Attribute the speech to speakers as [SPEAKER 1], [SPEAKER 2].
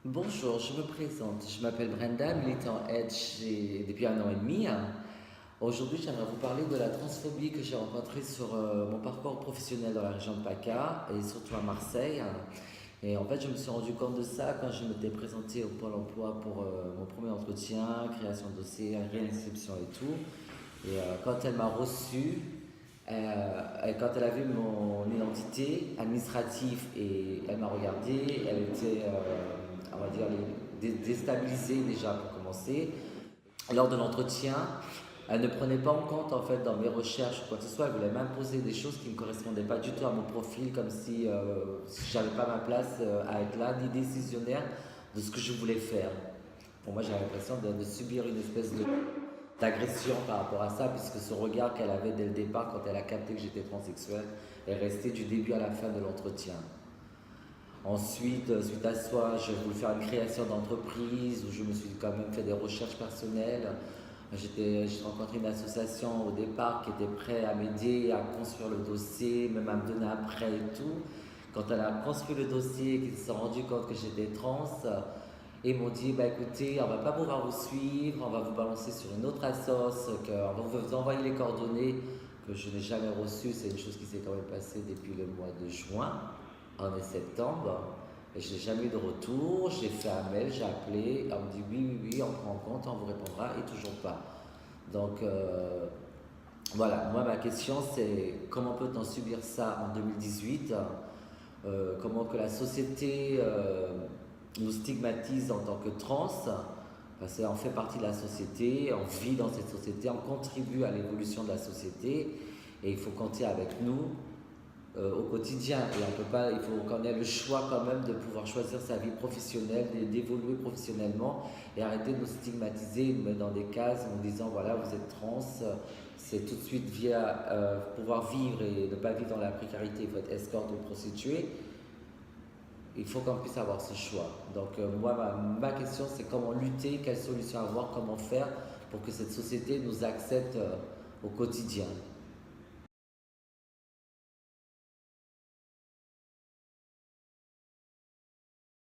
[SPEAKER 1] Bonjour, je me présente. Je m'appelle Brenda, militant Edge depuis 1 an et demi. Aujourd'hui, j'aimerais vous parler de la transphobie que j'ai rencontrée sur mon parcours professionnel dans la région de PACA et surtout à Marseille. Et en fait, je me suis rendu compte de ça quand je m'étais présentée au Pôle emploi pour mon premier entretien, création de dossier, réinscription et tout. Et quand elle m'a reçu, et quand elle a vu mon identité administrative et elle m'a regardé, elle était, on va dire, déstabilisée déjà pour commencer. Lors de l'entretien, elle ne prenait pas en compte en fait dans mes recherches ou quoi que ce soit. Elle voulait m'imposer des choses qui ne correspondaient pas du tout à mon profil, comme si j'avais pas ma place à être là, ni décisionnaire de ce que je voulais faire. Pour moi, j'avais l'impression de subir une espèce d'agression par rapport à ça, puisque ce regard qu'elle avait dès le départ, quand elle a capté que j'étais transsexuel, est resté du début à la fin de l'entretien. Ensuite, suite à ça, j'ai voulu faire une création d'entreprise où je me suis quand même fait des recherches personnelles. J'ai rencontré une association au départ qui était prête à m'aider à construire le dossier, même à me donner un prêt et tout. Quand elle a construit le dossier, qu'ils se sont rendus compte que j'étais trans, ils m'ont dit, bah écoutez, on va pas pouvoir vous suivre, on va vous balancer sur une autre assoce, on va vous envoyer les coordonnées que je n'ai jamais reçues. C'est une chose qui s'est quand même passée depuis le mois de juin. On est septembre et je n'ai jamais eu de retour. J'ai fait un mail, j'ai appelé, on me dit oui, oui, oui, on prend en compte, on vous répondra et toujours pas. Donc voilà, moi ma question c'est comment peut-on subir ça en 2018. Comment que la société nous stigmatise en tant que trans, parce qu'on fait partie de la société, on vit dans cette société, on contribue à l'évolution de la société et il faut compter avec nous au quotidien. Et on peut pas, il faut qu'on ait le choix quand même de pouvoir choisir sa vie professionnelle, d'évoluer professionnellement et arrêter de nous stigmatiser, de nous mettre dans des cases en disant voilà, vous êtes trans, c'est tout de suite via pouvoir vivre et ne pas vivre dans la précarité, il faut être escorte ou prostituée. Il faut qu'on puisse avoir ce choix. Donc moi, ma question, c'est comment lutter, quelles solutions avoir, comment faire pour que cette société nous accepte au quotidien.